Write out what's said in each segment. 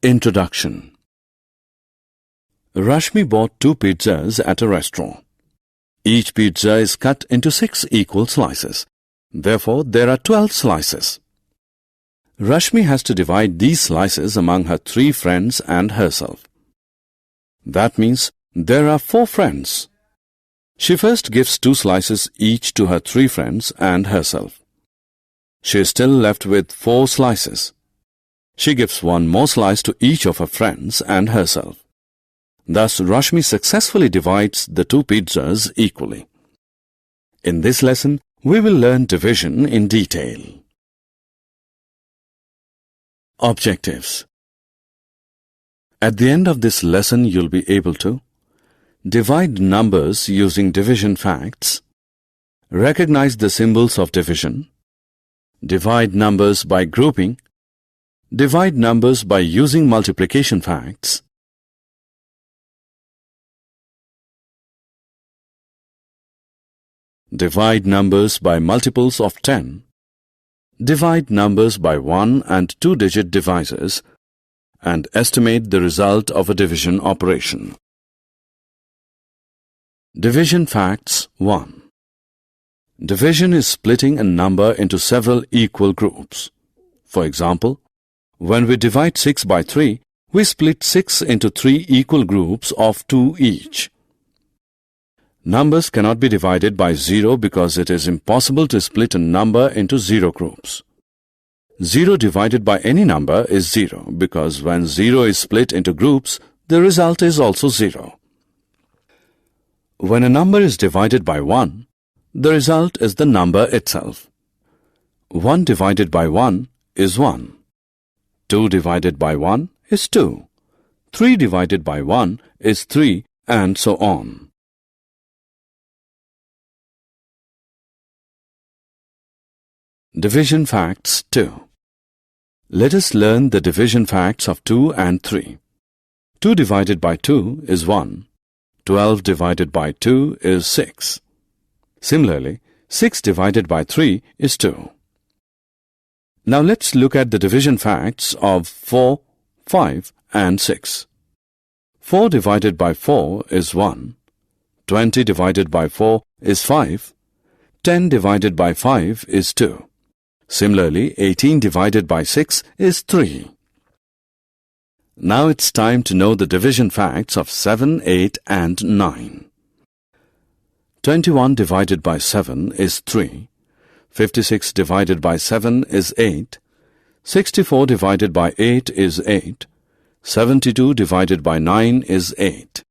Introduction. Rashmi bought 2 pizzas at a restaurant. Each pizza is cut into 6 equal slices. Therefore, there are 12 slices. Rashmi has to divide these slices among her 3 friends and herself. That means there are 4 friends. She first gives 2 slices each to her 3 friends and herself. She is still left with 4 slices. She gives 1 more slice to each of her friends and herself. Thus, Rashmi successfully divides the 2 pizzas equally. In this lesson, we will learn division in detail. Objectives. At the end of this lesson, you'll be able to divide numbers using division facts, recognize the symbols of division, divide numbers by grouping, divide numbers by using multiplication facts, divide numbers by multiples of 10, divide numbers by 1 and 2-digit divisors, and estimate the result of a division operation. Division facts 1. Division is splitting a number into several equal groups. For example, when we divide 6 by 3, we split 6 into 3 equal groups of 2 each. Numbers cannot be divided by 0 because it is impossible to split a number into 0 groups. 0 divided by any number is 0 because when 0 is split into groups, the result is also 0. When a number is divided by 1, the result is the number itself. 1 divided by 1 is 1. 2 divided by 1 is 2. 3 divided by 1 is 3, and so on. Division facts 2. Let us learn the division facts of 2 and 3. 2 divided by 2 is 1. 12 divided by 2 is 6. Similarly, 6 divided by 3 is 2. Now let's look at the division facts of 4, 5 and 6. 4 divided by 4 is 1. 20 divided by 4 is 5. 10 divided by 5 is 2. Similarly, 18 divided by 6 is 3. Now it's time to know the division facts of 7, 8 and 9. 21 divided by 7 is 3. 56 divided by 7 is 8. 64 divided by 8 is 8. 72 divided by 9 is 8.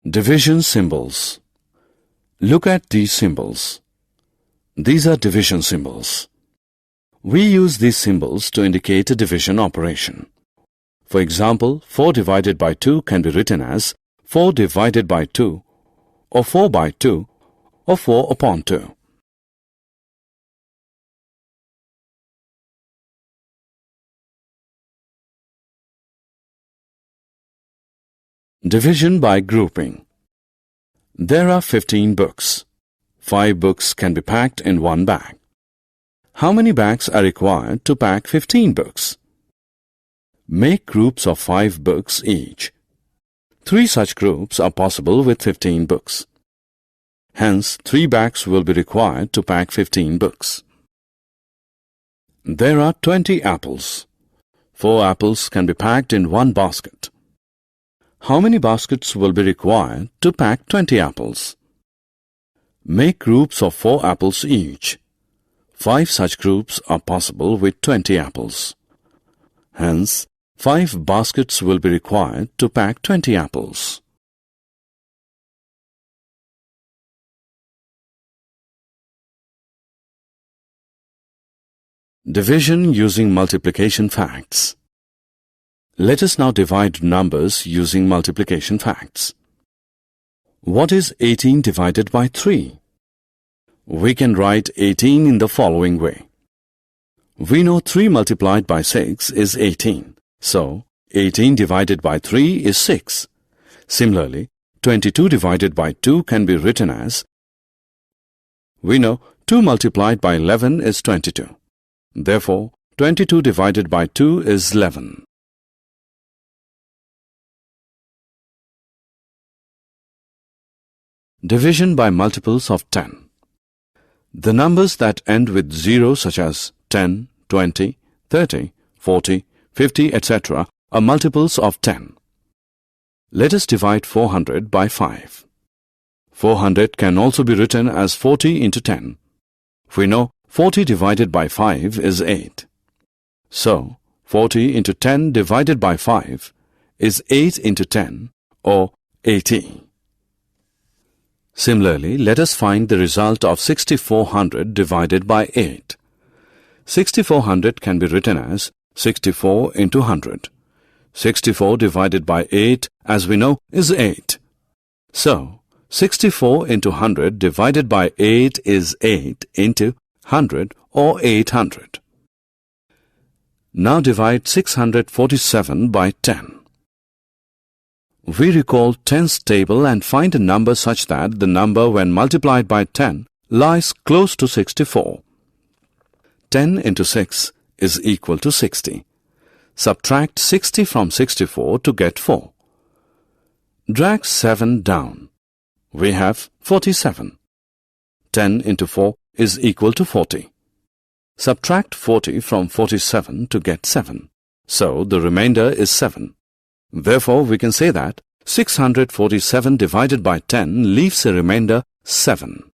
Division symbols. Look at these symbols. These are division symbols. We use these symbols to indicate a division operation. For example, 4 divided by 2 can be written as 4 divided by 2, or 4 by 2, or 4 upon 2. Division by grouping. There are 15 books. 5 books can be packed in one bag. How many bags are required to pack 15 books? Make groups of 5 books each. 3 such groups are possible with 15 books. Hence, 3 bags will be required to pack 15 books. There are 20 apples. 4 apples can be packed in one basket. How many baskets will be required to pack 20 apples? Make groups of 4 apples each. 5 such groups are possible with 20 apples. Hence, 5 baskets will be required to pack 20 apples. Division using multiplication facts. Let us now divide numbers using multiplication facts. What is 18 divided by 3? We can write 18 in the following way. We know 3 multiplied by 6 is 18. So, 18 divided by 3 is 6. Similarly, 22 divided by 2 can be written as, we know 2 multiplied by 11 is 22. Therefore, 22 divided by 2 is 11. Division by multiples of 10. The numbers that end with 0 such as 10, 20, 30, 40, 50, etc. are multiples of 10. Let us divide 400 by 5. 400 can also be written as 40 into 10. We know 40 divided by 5 is 8. So, 40 into 10 divided by 5 is 8 into 10 or 80. Similarly, let us find the result of 6400 divided by 8. 6400 can be written as 64 into 100. 64 divided by 8, as we know, is 8. So, 64 into 100 divided by 8 is 8 into 100 or 800. Now divide 647 by 10. We recall 10's table and find a number such that the number when multiplied by 10 lies close to 64. 10 into 6 is equal to 60. Subtract 60 from 64 to get 4. Drag 7 down. We have 47. 10 into 4 is equal to 40. Subtract 40 from 47 to get 7. So the remainder is 7. Therefore, we can say that 647 divided by 10 leaves a remainder 7.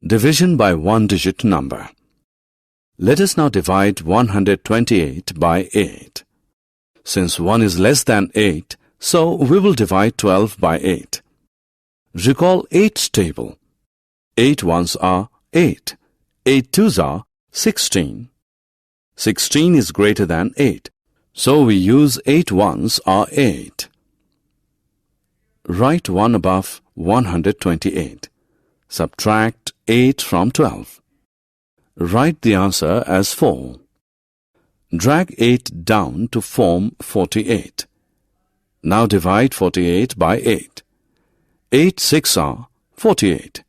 Division by one-digit number. Let us now divide 128 by 8. Since 1 is less than 8, so we will divide 12 by 8. Recall 8's table. 8 ones are 8. 8 twos are 16. 16 is greater than 8, so we use 8 ones are 8. Write 1 above 128. Subtract 8 from 12. Write the answer as 4. Drag 8 down to form 48. Now divide 48 by 8. 8 6 are 48.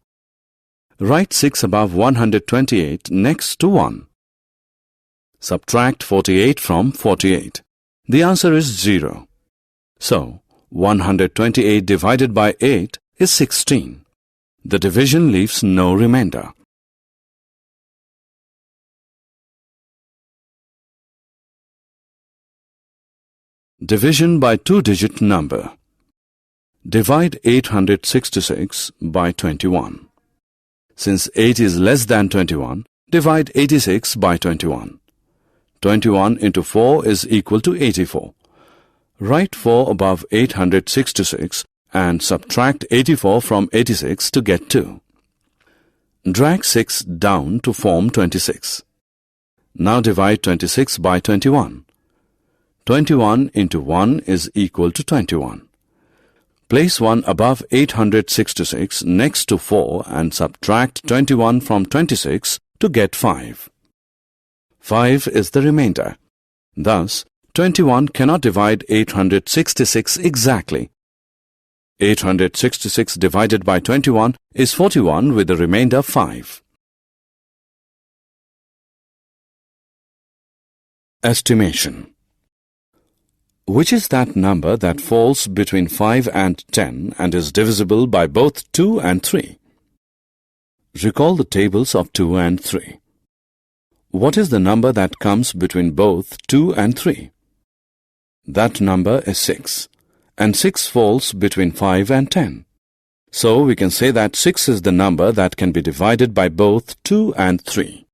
Write 6 above 128 next to 1. Subtract 48 from 48. The answer is 0. So, 128 divided by 8 is 16. The division leaves no remainder. Division by two-digit number. Divide 866 by 21. Since 8 is less than 21, divide 86 by 21. 21 into 4 is equal to 84. Write 4 above 866 and subtract 84 from 86 to get 2. Drag 6 down to form 26. Now divide 26 by 21. 21 into 1 is equal to 21. Place 1 above 866 next to 4 and subtract 21 from 26 to get 5. 5 is the remainder. Thus, 21 cannot divide 866 exactly. 866 divided by 21 is 41 with the remainder 5. Estimation. Which is that number that falls between 5 and 10 and is divisible by both 2 and 3? Recall the tables of 2 and 3. What is the number that comes between both 2 and 3? That number is 6, and 6 falls between 5 and 10. So we can say that 6 is the number that can be divided by both 2 and 3.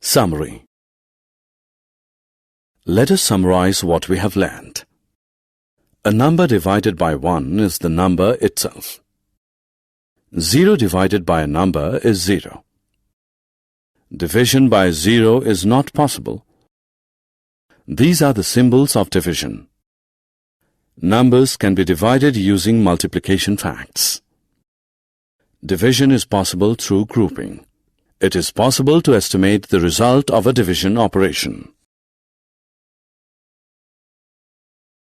Summary. Let us summarize what we have learned. A number divided by 1 is the number itself. 0 divided by a number is 0. Division by 0 is not possible. These are the symbols of division. Numbers can be divided using multiplication facts. division is possible through grouping. It is possible to estimate the result of a division operation.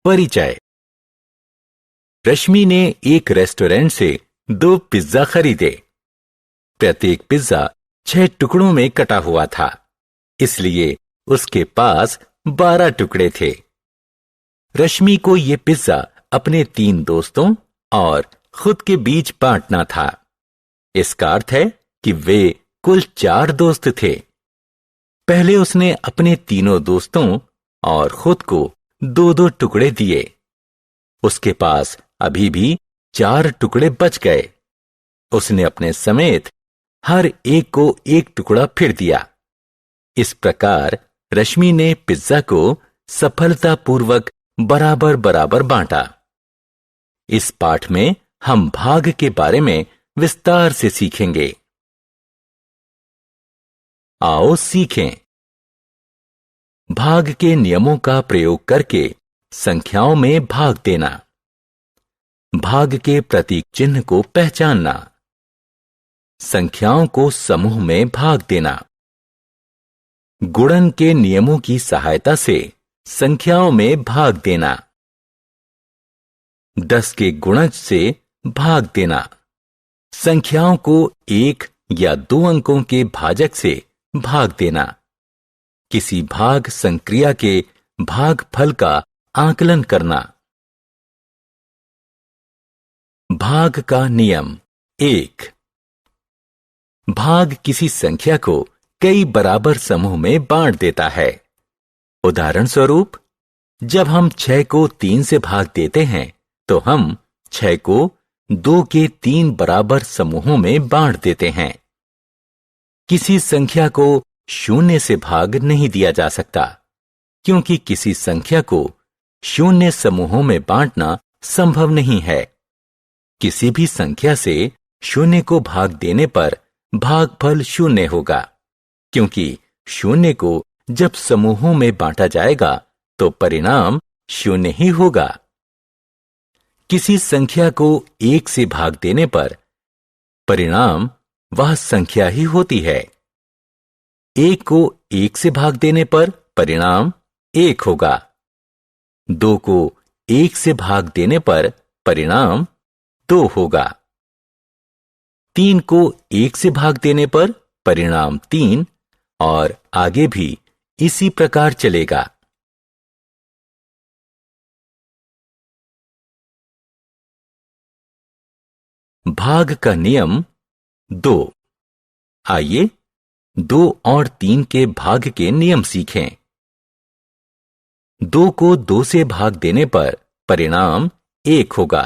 परिचय। रश्मि ने एक restaurant से 2 pizza खरीदे। प्रत्येक pizza 6 टुकड़ों में कटा हुआ था, इसलिए उसके पास 12 टुकड़े थे। रश्मि को ये पिज्जा अपने 3 दोस्तों और खुद के बीच बांटना था। इसका अर्थ है कि वे कुल 4 दोस्त थे। पहले उसने अपने तीनों दोस्तों और खुद को 2-2 टुकड़े दिए। उसके पास अभी भी 4 टुकड़े बच गए। उसने अपने समेत हर एक को 1 टुकड़ा फिर दिया। इस प्रकार रश्मि ने पिज्जा को सफलतापूर्वक बराबर बराबर बांटा। इस पाठ में हम भाग के बारे में विस्तार से सीखेंगे। आओ सीखें। भाग के नियमों का प्रयोग करके संख्याओं में भाग देना। भाग के प्रतीक चिन्ह को पहचानना। संख्याओं को समूह में भाग देना। गुणन के नियमों की सहायता से संख्याओं में भाग देना। 10 के गुणज से भाग देना। संख्याओं को 1 या 2 अंकों के भाजक से भाग देना। किसी भाग संक्रिया के भागफल का आकलन करना। भाग का नियम 1। भाग किसी संख्या को कई बराबर समूह में बांट देता है। उदाहरण स्वरूप, जब हम 6 को 3 से भाग देते हैं तो हम 6 को 2 के 3 बराबर समूहों में बांट देते हैं। किसी संख्या को 0 से भाग नहीं दिया जा सकता, क्योंकि किसी संख्या को 0 समूहों में बांटना संभव नहीं है। किसी भी संख्या से 0 को भाग देने पर भागफल 0 होगा, क्योंकि 0 को जब समूहों में बांटा जाएगा तो परिणाम 0 ही होगा। किसी संख्या को 1 से भाग देने पर परिणाम वह संख्या ही होती है। 1 को 1 से भाग देने पर परिणाम 1 होगा। 2 को 1 से भाग देने पर परिणाम 2 होगा। 3 को 1 से भाग देने पर परिणाम 3 और आगे भी इसी प्रकार चलेगा। भाग का नियम 2। आइए 2 और 3 के भाग के नियम सीखें। 2 को 2 से भाग देने पर परिणाम 1 होगा।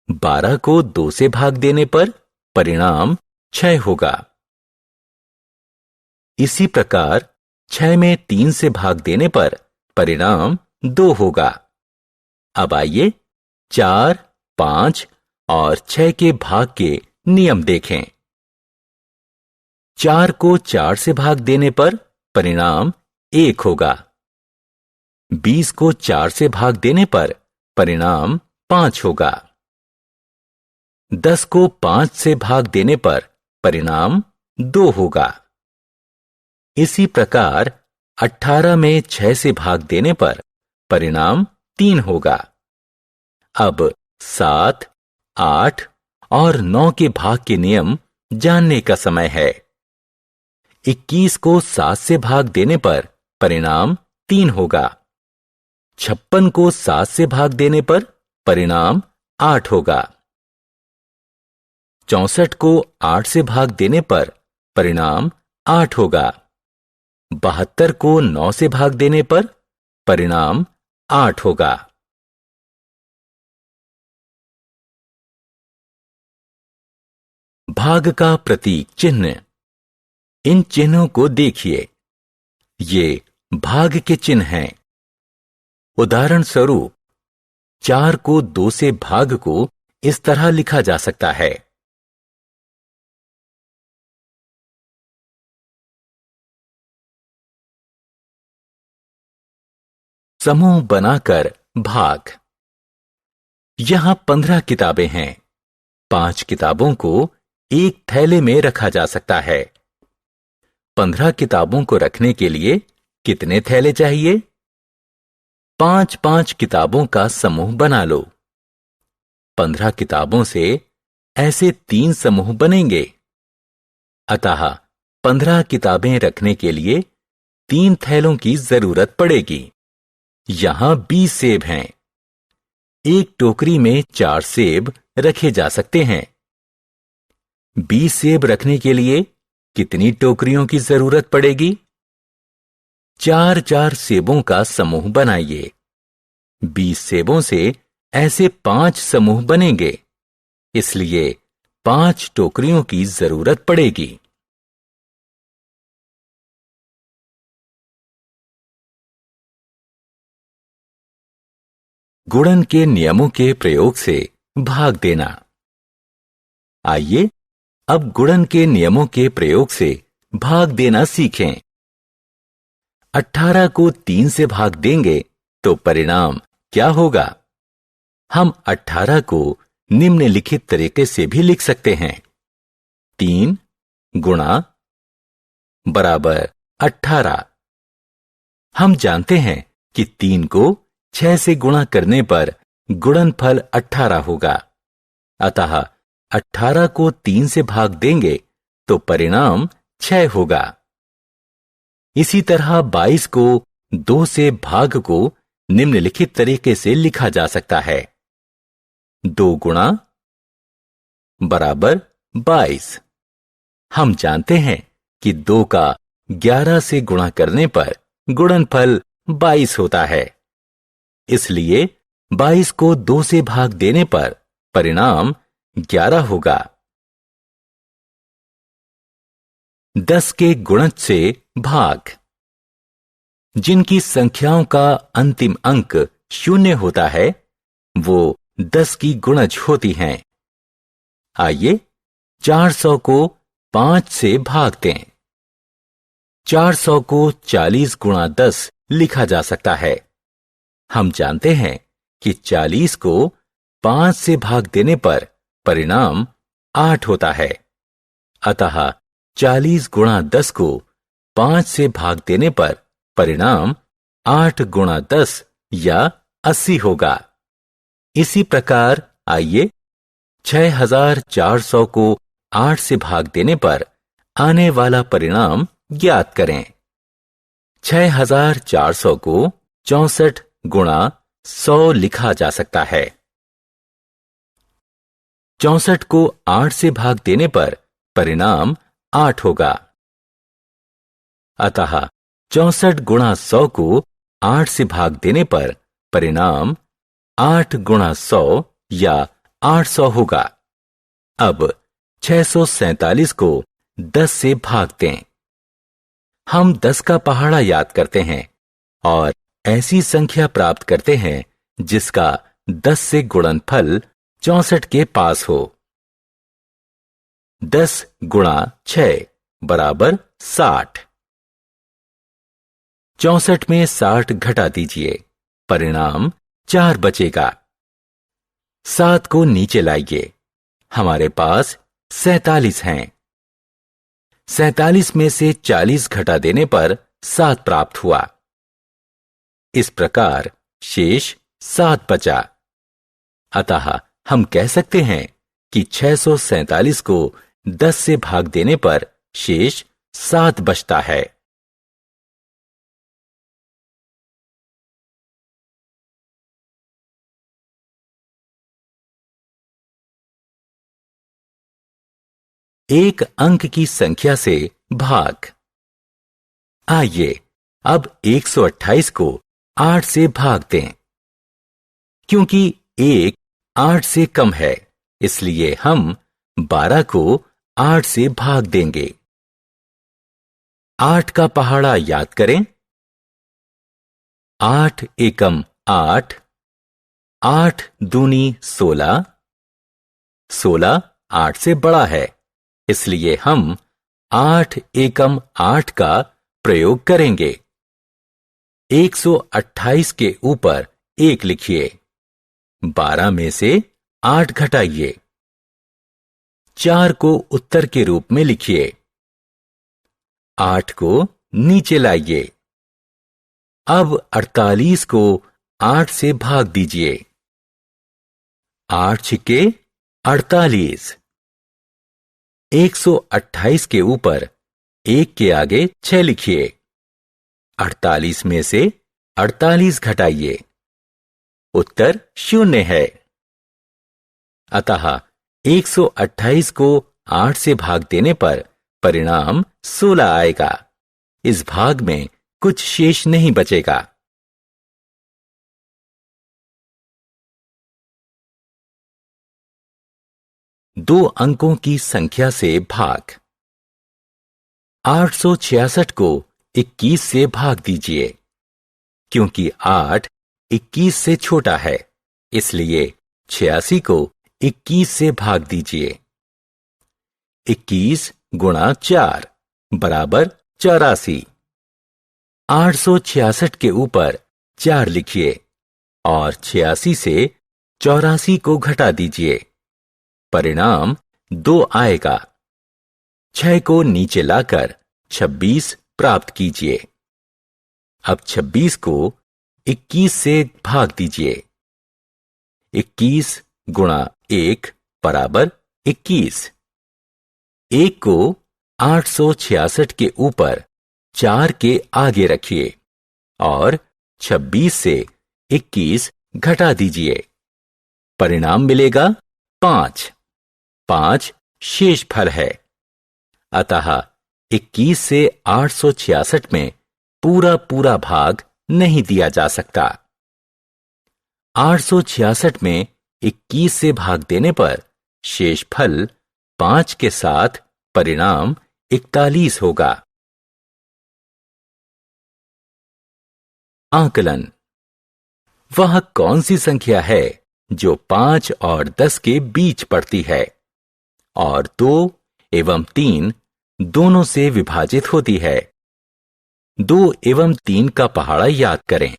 12 को 2 से भाग देने पर परिणाम 6 होगा। इसी प्रकार 6 में 3 से भाग देने पर परिणाम 2 होगा। अब आइए 4, 5 और 6 के भाग के नियम देखें। 4 को 4 से भाग देने पर परिणाम 1 होगा। 20 को 4 से भाग देने पर परिणाम 5 होगा। 10 को 5 से भाग देने पर परिणाम 2 होगा। इसी प्रकार 18 में 6 से भाग देने पर परिणाम 3 होगा। अब 7, 8 और 9 के भाग के नियम जानने का समय है। 21 को 7 से भाग देने पर परिणाम 3 होगा। 56 को 7 से भाग देने पर परिणाम 8 होगा। 64 को 8 से भाग देने पर परिणाम 8 होगा। 72 को 9 से भाग देने पर परिणाम 8 होगा। भाग का प्रतीक चिन्ह। इन चिन्हों को देखिए। ये भाग के चिन्ह हैं। उदाहरण स्वरूप 4 को 2 से भाग को इस तरह लिखा जा सकता है। समूह बनाकर भाग। यहां 15 किताबें हैं। 5 किताबों को एक थैले में रखा जा सकता है। 15 किताबों को रखने के लिए कितने थैले चाहिए? 5-5 किताबों का समूह बना लो। 15 किताबों से ऐसे 3 समूह बनेंगे। अतः 15 किताबें रखने के लिए 3 थैलों की जरूरत पड़ेगी। यहां 20 सेब हैं। एक टोकरी में 4 सेब रखे जा सकते हैं। 20 सेब रखने के लिए कितनी टोकरियों की जरूरत पड़ेगी? 4-4 सेबों का समूह बनाइए। 20 सेबों से ऐसे 5 समूह बनेंगे, इसलिए 5 टोकरियों की जरूरत पड़ेगी। गुणन के नियमों के प्रयोग से भाग देना। आइए अब गुणन के नियमों के प्रयोग से भाग देना सीखें। 18 को 3 से भाग देंगे तो परिणाम क्या होगा? हम 18 को निम्नलिखित तरीके से भी लिख सकते हैं। 3 गुणा बराबर 18। हम जानते हैं कि 3 को 6 से गुणा करने पर गुणनफल 18 होगा। अतः 18 को 3 से भाग देंगे तो परिणाम 6 होगा। इसी तरह 22 को 2 से भाग को निम्नलिखित तरीके से लिखा जा सकता है। 2 गुणा बराबर 22। हम जानते हैं कि 2 का 11 से गुणा करने पर गुणनफल 22 होता है। इसलिए 22 को 2 से भाग देने पर परिणाम 11 होगा। 10 के गुणज से भाग। जिनकी संख्याओं का अंतिम अंक 0 होता है वो 10 की गुणज होती हैं। आइए 400 को 5 से भाग दें। 400 को 40 गुणा 10 लिखा जा सकता है। हम जानते हैं कि 40 को 5 से भाग देने पर परिणाम 8 होता है। अतः 40 गुणा 10 को 5 से भाग देने पर परिणाम 8 गुणा 10 या 80 होगा। इसी प्रकार आइए 6400 को 8 से भाग देने पर आने वाला परिणाम ज्ञात करें। 6400 को 64 गुणा 100 लिखा जा सकता है। 64 को 8 से भाग देने पर परिणाम 8 होगा। अतः 64 गुणा 100 को 8 से भाग देने पर परिणाम 8 गुणा 100 या 800 होगा। अब 647 को 10 से भाग दें। हम 10 का पहाड़ा याद करते हैं और ऐसी संख्या प्राप्त करते हैं जिसका 10 से गुणनफल 64 के पास हो। 10 गुणा 6 बराबर 60। 64 में 60 घटा दीजिए, परिणाम 4 बचेगा। 7 को नीचे लाइए, हमारे पास 47 हैं। 47 में से 40 घटा देने पर 7 प्राप्त हुआ। इस प्रकार शेष 7 बचा। अतः हम कह सकते हैं कि 647 को 10 से भाग देने पर शेष 7 बचता है। एक अंक की संख्या से भाग। आइए अब 128 को 8 से भाग दें। क्योंकि 1 8 से कम है, इसलिए हम 12 को 8 से भाग देंगे। 8 का पहाड़ा याद करें। 8 एकम 8, 8 दूनी 16, 16 8 से बड़ा है, इसलिए हम 8 एकम 8 का प्रयोग करेंगे। 128 के ऊपर 1 लिखिए। 12 में से 8 घटाइए, 4 को उत्तर के रूप में लिखिए। 8 को नीचे लाइए। अब 48 को 8 से भाग दीजिए। 8 छिक्के 48। 128 के ऊपर 1 के आगे 6 लिखिए। 48 में से 48 घटाइए। उत्तर 0 है। अतः 128 को 8 से भाग देने पर परिणाम 16 आएगा। इस भाग में कुछ शेष नहीं बचेगा। दो अंकों की संख्या से भाग। 866 को 21 से भाग दीजिए। क्योंकि 8 21 से छोटा है, इसलिए 86 को 21 से भाग दीजिए। 21 गुणा 4 बराबर 84। 866 के ऊपर 4 लिखिए और 86 से 84 को घटा दीजिए। परिणाम 2 आएगा। 6 को नीचे लाकर 26 प्राप्त कीजिए। अब 26 को 21 से भाग दीजिए। 21 गुणा 1 बराबर 21। 1 को 866 के ऊपर 4 के आगे रखिए और 26 से 21 घटा दीजिए। परिणाम मिलेगा 5। 5 शेषफल है। अतः 21 से 866 में पूरा भाग नहीं दिया जा सकता। 866 में 21 से भाग देने पर शेषफल 5 के साथ परिणाम 41 होगा। आकलन। वह कौन सी संख्या है जो 5 और 10 के बीच पड़ती है और 2 एवं 3 दोनों से विभाजित होती है? 2 एवं 3 का पहाड़ा याद करें।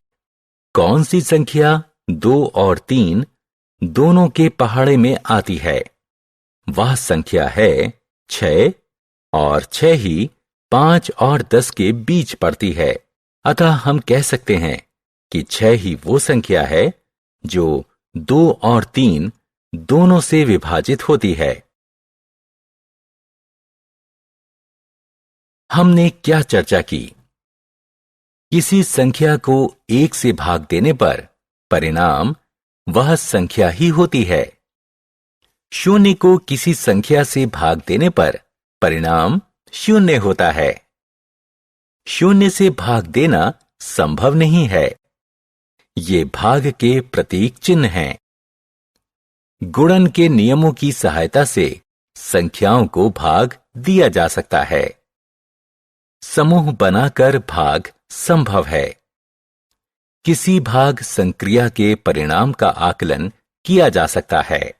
कौन सी संख्या 2 और 3 दोनों के पहाड़े में आती है? वह संख्या है 6 और 6 ही 5 और 10 के बीच पड़ती है। अतः हम कह सकते हैं कि 6 ही वो संख्या है जो 2 और 3 दोनों से विभाजित होती है। हमने क्या चर्चा की? किसी संख्या को 1 से भाग देने पर परिणाम वह संख्या ही होती है। 0 को किसी संख्या से भाग देने पर परिणाम 0 होता है। 0 से भाग देना संभव नहीं है। ये भाग के प्रतीक चिन्ह हैं। गुणन के नियमों की सहायता से संख्याओं को भाग दिया जा सकता है। समूह बनाकर भाग संभव है। किसी भाग संक्रिया के परिणाम का आकलन किया जा सकता है।